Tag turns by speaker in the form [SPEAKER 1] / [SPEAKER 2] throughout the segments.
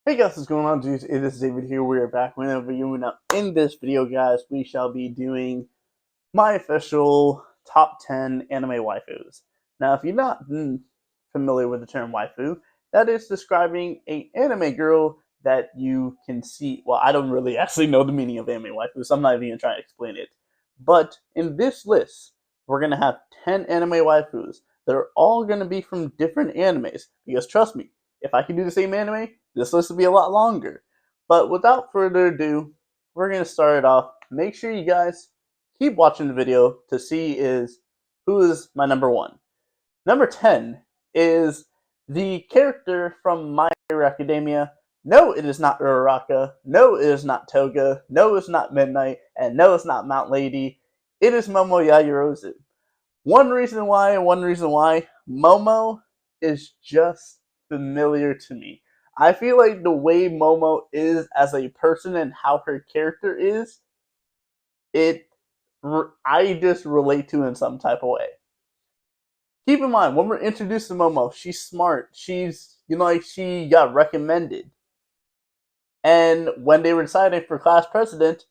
[SPEAKER 1] Hey guys, what's going on, dudes? This is David here. We are back with another video. Now, in this video, guys, we shall be doing my official top 10 anime waifus. Now, if you're not familiar with the term waifu, that is describing an anime girl that you can see. Well, I don't really actually know the meaning of anime waifu, so I'm not even trying to explain it. But in this list, we're going to have 10 anime waifus that are all going to be from different animes. Because trust me, if I could do the same anime, this list would be a lot longer. But without further ado, we're going to start it off. Make sure you guys keep watching the video to see who is my number one. Number 10 is the character from My Hero Academia. No, it is not Uraraka. No, it is not Toga. No, it's not Midnight. And no, it's not Mount Lady. It is Momo Yaoyorozu. One reason why, Momo is just familiar to me. I feel like the way Momo is as a person and how her character is, it I just relate to in some type of way. Keep in mind, when we're introduced to Momo, she's smart. She's, like she got recommended. And when they were deciding for class president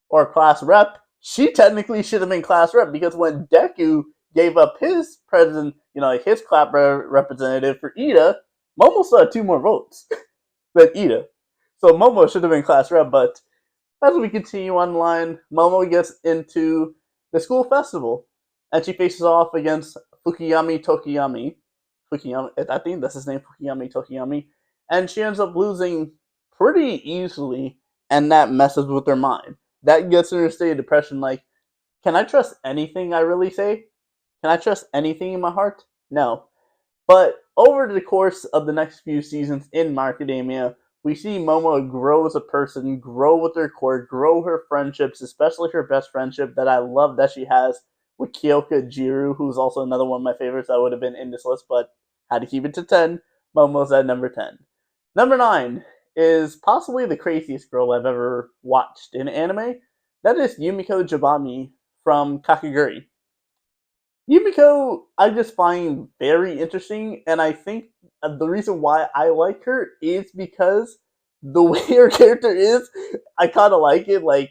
[SPEAKER 1] or class rep, she technically should have been class rep because when Deku gave up his president, his class representative for Ida, Momo still had two more votes than Ida. So Momo should have been class rep, but as we continue on the line, Momo gets into the school festival and she faces off against Fukuyami Tokiyami. Fukuyami, I think that's his name, Fukuyami Tokiyami. And she ends up losing pretty easily, and that messes with her mind. That gets her in a state of depression like, can I trust anything I really say? Can I trust anything in my heart? No. But over the course of the next few seasons in My Academia, we see Momo grow as a person, grow with her court, grow her friendships, especially her best friendship that I love that she has with Kyoka Jiru, who's also another one of my favorites that would have been in this list, but had to keep it to 10. Momo's at number 10. Number 9 is possibly the craziest girl I've ever watched in anime. That is Yumiko Jabami from Kakegurui. Yumiko, I just find very interesting, and I think the reason why I like her is because the way her character is, I kind of like it. Like,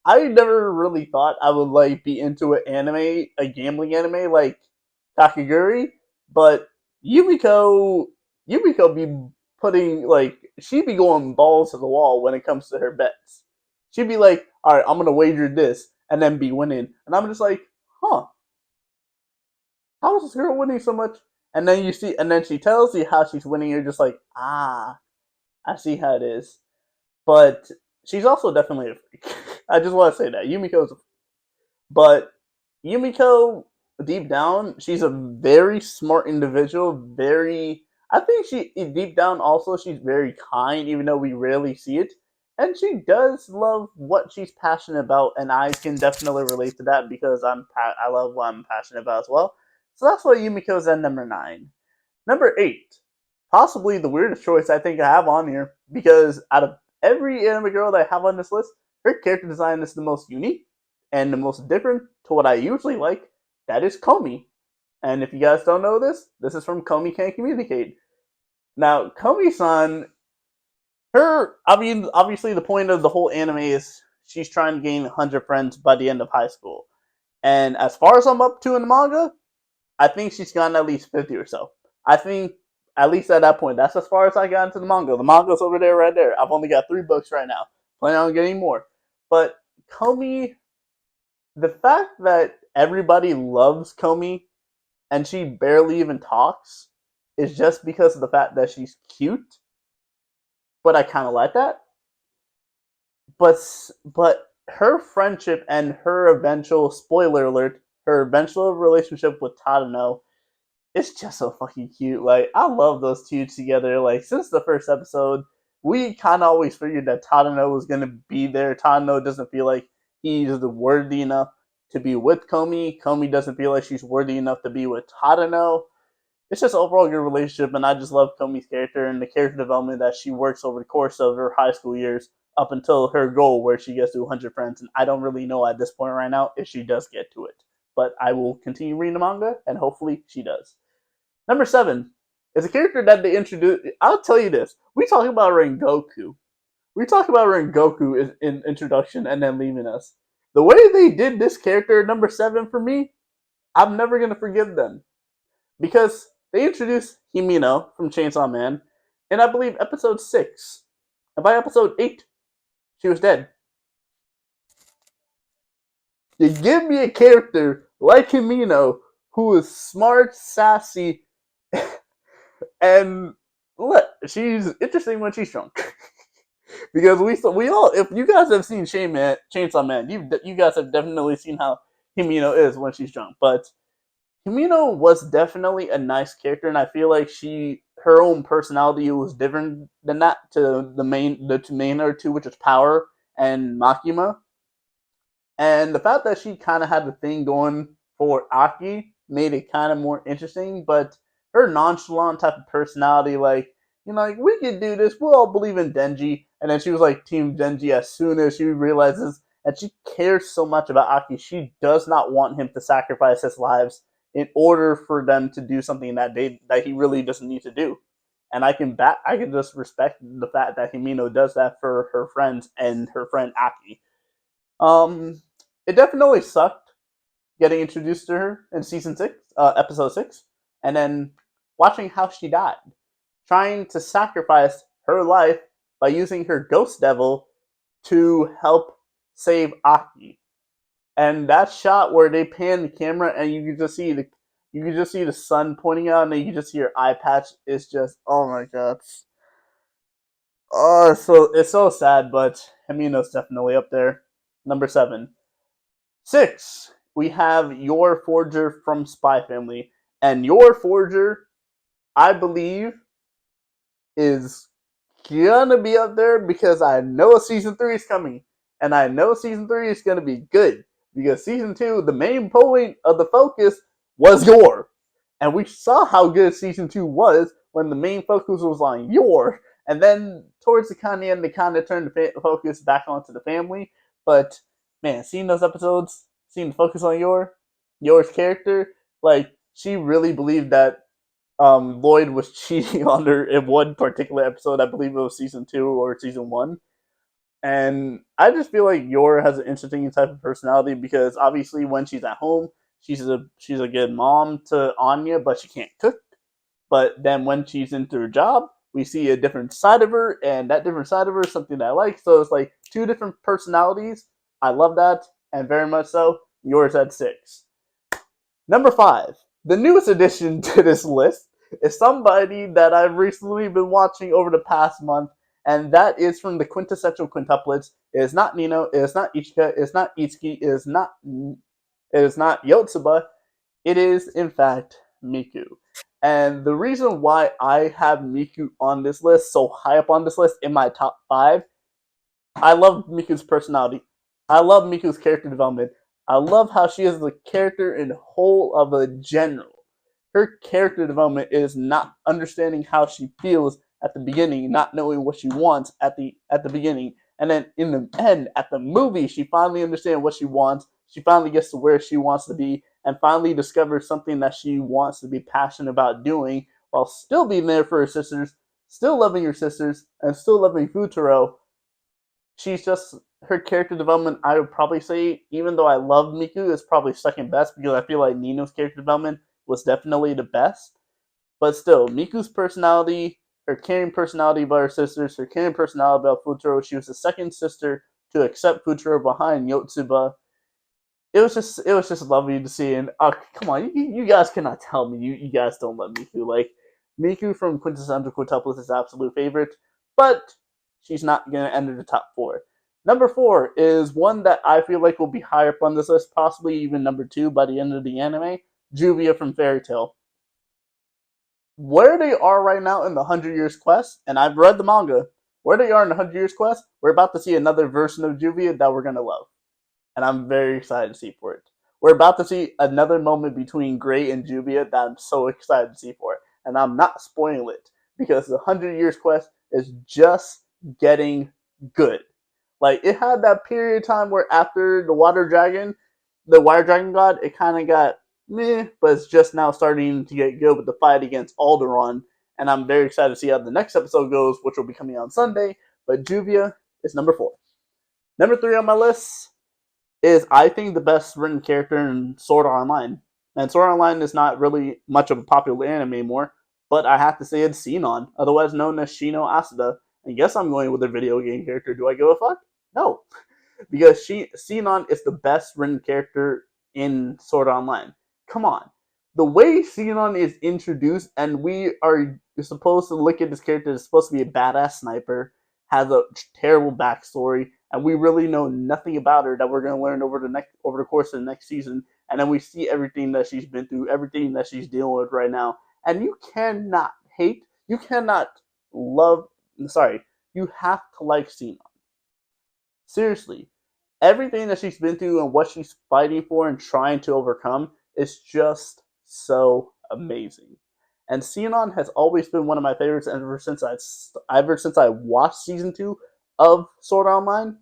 [SPEAKER 1] I never really thought I would be into an anime, a gambling anime like Kakegurui, but Yumiko, Yumiko be putting she'd be going balls to the wall when it comes to her bets. She'd be like, "All right, I'm gonna wager this," and then be winning, and I'm just like, "Huh." How is this girl winning so much? And then she tells you how she's winning. You're just like, I see how it is. But she's also definitely a freak. I just want to say that Yumiko's, but Yumiko, deep down, she's a very smart individual. I think she deep down also she's very kind, even though we rarely see it. And she does love what she's passionate about, and I can definitely relate to that because I love what I'm passionate about as well. So that's why Yumiko's at number 9. Number 8, possibly the weirdest choice I think I have on here because out of every anime girl that I have on this list, her character design is the most unique and the most different to what I usually like. That is Komi. And if you guys don't know this is from Komi Can't Communicate. Now, Komi-san, obviously the point of the whole anime is she's trying to gain 100 friends by the end of high school. And as far as I'm up to in the manga, I think she's gotten at least 50 or so. I think, at least at that point, that's as far as I got into the manga. The manga's over there, right there. I've only got 3 books right now. Planning on getting more. But Komi, the fact that everybody loves Komi and she barely even talks is just because of the fact that she's cute. But I kind of like that. But her friendship and her eventual, spoiler alert, her eventual relationship with Tadano, it's just so fucking cute. Like, I love those two together. Like, since the first episode, we kind of always figured that Tadano was going to be there. Tadano doesn't feel like he's worthy enough to be with Komi. Komi doesn't feel like she's worthy enough to be with Tadano. It's just overall good relationship, and I just love Komi's character and the character development that she works over the course of her high school years up until her goal where she gets to 100 friends. And I don't really know at this point right now if she does get to it. But I will continue reading the manga, and hopefully she does. Number 7 It's a character that they introduced. I'll tell you this: we talk about Rengoku. We talk about Rengoku in introduction and then leaving us. The way they did this character, number 7 for me, I'm never gonna forgive them because they introduced Himino from Chainsaw Man in I believe episode 6, and by episode 8, she was dead. You give me a character like Himino who is smart, sassy, and look, she's interesting when she's drunk. Because we all, if you guys have seen Chainsaw Man, you guys have definitely seen how Himino is when she's drunk. But Himino was definitely a nice character, and I feel like her own personality was different than that to the two main or two, which is Power and Makima. And the fact that she kind of had the thing going for Aki made it kind of more interesting. But her nonchalant type of personality, like, like, we can do this. We'll all believe in Denji. And then she was like Team Denji as soon as she realizes that she cares so much about Aki. She does not want him to sacrifice his lives in order for them to do something that he really doesn't need to do. And I can just respect the fact that Himino does that for her friends and her friend Aki. It definitely sucked getting introduced to her in season 6, episode 6, and then watching how she died, trying to sacrifice her life by using her ghost devil to help save Aki. And that shot where they pan the camera and you can just see the sun pointing out, and then you can just see her eye patch. Is just, oh my god. Oh, it's so sad, but Himino's definitely up there. Number 7. 6, we have Your Forger from Spy Family. And Your Forger, I believe, is gonna be up there because I know season 3 is coming. And I know season 3 is gonna be good. Because season 2, the main point of the focus was Yor. And we saw how good season 2 was when the main focus was on Yor. And then towards the kind of end, they kind of turned the focus back onto the family. But man, seeing those episodes, seeing the focus on Yor's character, like, she really believed that Lloyd was cheating on her in one particular episode. I believe it was season 2 or season 1. And I just feel like Yor has an interesting type of personality because obviously when she's at home, she's a good mom to Anya, but she can't cook. But then when she's into her job, we see a different side of her, and that different side of her is something that I like. So it's like 2 different personalities. I love that, and very much so. Yours at 6. Number 5, the newest addition to this list is somebody that I've recently been watching over the past month, and that is from the quintessential quintuplets. It is not Nino, it is not Ichika, it is not Itsuki, it is not Yotsuba. It is, in fact, Miku. And the reason why I have Miku on this list, so high up on this list in my top 5, I love Miku's personality. I love Miku's character development. I love how she is the character in whole of a general. Her character development is not understanding how she feels at the beginning, not knowing what she wants at the beginning, and then in the end, at the movie, she finally understands what she wants. She finally gets to where she wants to be, and finally discovers something that she wants to be passionate about doing, while still being there for her sisters, still loving her sisters, and still loving Futaro. She's just, her character development, I would probably say, even though I love Miku, is probably second best because I feel like Nino's character development was definitely the best. But still, Miku's personality, her caring personality about her sisters, her caring personality about Futaro. She was the second sister to accept Futaro behind Yotsuba. It was just lovely to see. And come on, you guys cannot tell me you guys don't love Miku. Like, Miku from Quintessential Quintuplets is absolute favorite, but she's not gonna enter the top 4. Number 4 is one that I feel like will be higher up on this list, possibly even number 2 by the end of the anime. Juvia from Fairy Tail. Where they are right now in the 100 Years Quest, and I've read the manga, where they are in the 100 Years Quest, we're about to see another version of Juvia that we're gonna love. And I'm very excited to see for it. We're about to see another moment between Gray and Juvia that I'm so excited to see for it. And I'm not spoiling it, because the 100 Years Quest is just getting good. Like, it had that period of time where after the Water Dragon God, it kind of got meh, but it's just now starting to get good with the fight against Alderaan. and I'm very excited to see how the next episode goes, which will be coming on Sunday. But Juvia is number 4. Number 3 on my list is, I think, the best written character in Sword Art Online. And Sword Art Online is not really much of a popular anime anymore, but I have to say it's Sinon, otherwise known as Shino Asada. And guess I'm going with a video game character. Do I give a fuck? No. Because Sinon is the best written character in Sword Art Online. Come on. The way Sinon is introduced, and we are supposed to look at this character as supposed to be a badass sniper, has a terrible backstory, and we really know nothing about her that we're going to learn over the course of the next season. And then we see everything that she's been through, everything that she's dealing with right now, and you cannot hate, you cannot love. Sorry, you have to like Sinon. Seriously, everything that she's been through and what she's fighting for and trying to overcome is just so amazing. And Sinon has always been one of my favorites ever since I watched season 2 of Sword Art Online.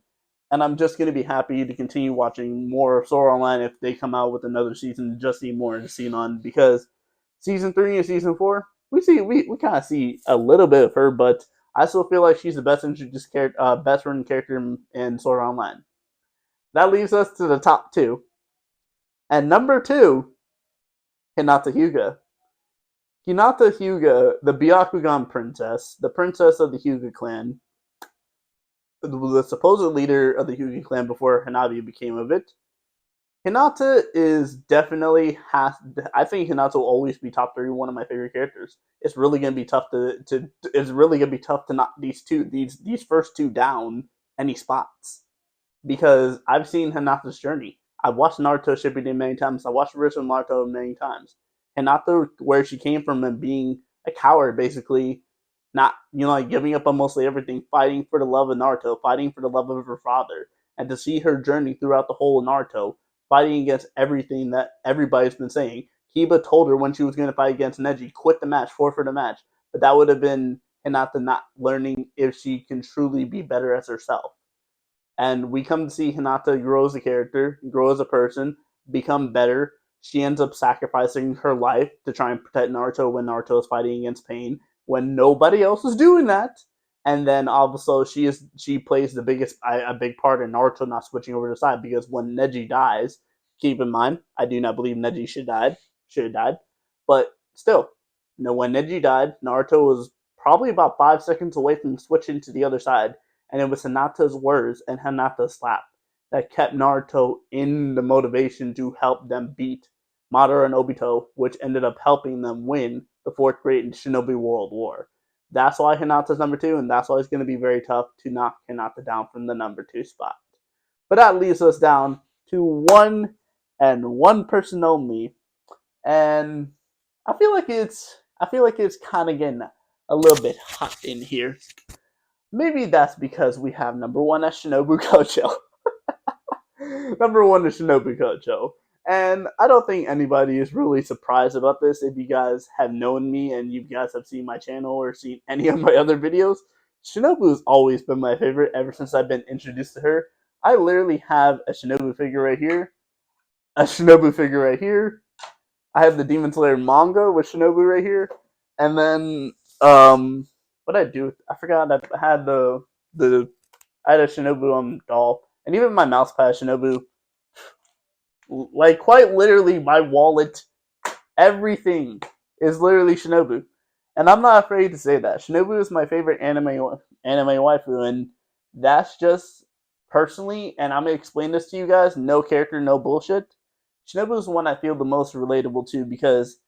[SPEAKER 1] And I'm just going to be happy to continue watching more of Sword Art Online if they come out with another season to just see more of Sinon, because season 3 and season 4, we kind of see a little bit of her, but I still feel like she's the best introduced character, best written character in Sword Art Online. That leaves us to the top 2. And number 2, Hinata Hyuga. Hinata Hyuga, the Byakugan princess, the princess of the Hyuga clan, the supposed leader of the Hyuga clan before Hanabi became of it. Hinata is definitely I think Hinata will always be top 3, one of my favorite characters. It's really gonna be tough to knock these first 2 down any spots, because I've seen Hinata's journey. I've watched Naruto Shippuden many times. I watched original Naruto many times. Hinata, where she came from and being a coward, basically, not like giving up on mostly everything, fighting for the love of Naruto, fighting for the love of her father, and to see her journey throughout the whole of Naruto, fighting against everything that everybody's been saying. Kiba told her when she was going to fight against Neji, quit the match, forfeit the match, but that would have been Hinata not learning if she can truly be better as herself. And we come to see Hinata grow as a character, grow as a person, become better. She ends up sacrificing her life to try and protect Naruto when Naruto is fighting against Pain, when nobody else is doing that. And then also she plays a big part in Naruto not switching over to the side, because when Neji dies, keep in mind, I do not believe Neji should have died, but still, when Neji died, Naruto was probably about 5 seconds away from switching to the other side, and it was Hinata's words and Hinata's slap that kept Naruto in the motivation to help them beat Madara and Obito, which ended up helping them win the 4th Great Shinobi World War. That's why Hinata's number 2, and that's why it's going to be very tough to knock Hinata down from the number 2 spot. But that leaves us down to one person only, and I feel like it's kind of getting a little bit hot in here. Maybe that's because we have number 1 as Shinobu Kocho. Number 1 is Shinobu Kocho. And I don't think anybody is really surprised about this. If you guys have known me and you guys have seen my channel or seen any of my other videos, Shinobu has always been my favorite ever since I've been introduced to her. I literally have a Shinobu figure right here, a Shinobu figure right here. I have the Demon Slayer manga with Shinobu right here, and then what I do? I forgot I had I had a Shinobu doll, and even my mouse pad Shinobu. Like, quite literally, my wallet, everything is literally Shinobu. And I'm not afraid to say that. Shinobu is my favorite anime waifu, and that's just personally, and I'm going to explain this to you guys, no character, no bullshit. Shinobu is the one I feel the most relatable to, because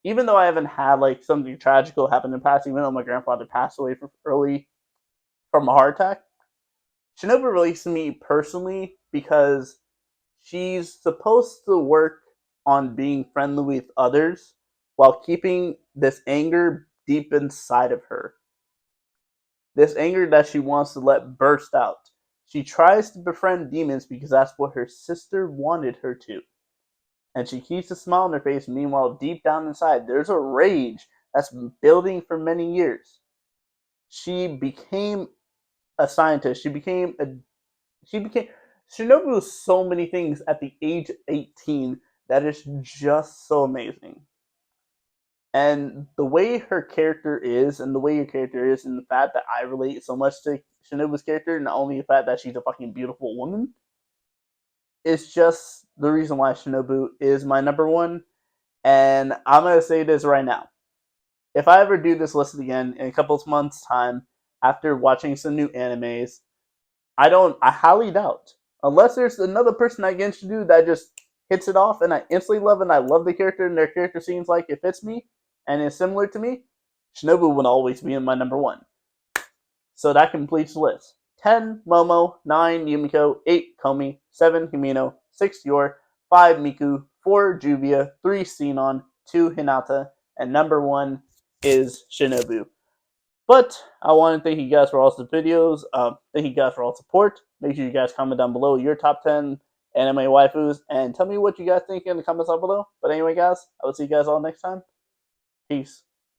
[SPEAKER 1] even though I haven't had like something tragical happen in the past, even though my grandfather passed away early from a heart attack, Shinobu relates to me personally because she's supposed to work on being friendly with others while keeping this anger deep inside of her. This anger that she wants to let burst out. She tries to befriend demons because that's what her sister wanted her to. And she keeps a smile on her face. Meanwhile, deep down inside, there's a rage that's been building for many years. She became a scientist. Shinobu was so many things at the age of 18 that is just so amazing. And the way her character is, and the way your character is, and the fact that I relate so much to Shinobu's character, not only the fact that she's a fucking beautiful woman, is just the reason why Shinobu is my number one. And I'm gonna say this right now: if I ever do this list again in a couple of months' time, after watching some new animes, I highly doubt, unless there's another person I get to do that just hits it off and I instantly love it and I love the character and their character seems like it fits me and is similar to me, Shinobu would always be in my number one. So that completes the list. 10 Momo, 9 Yumiko, 8 Komi, 7 Himino, 6 Yor, 5 Miku, 4 Juvia, 3 Sinon, 2 Hinata, and number 1 is Shinobu. But I want to thank you guys for all the videos. Thank you guys for all the support. Make sure you guys comment down below your top 10 anime waifus and tell me what you guys think in the comments down below. But anyway, guys, I will see you guys all next time. Peace.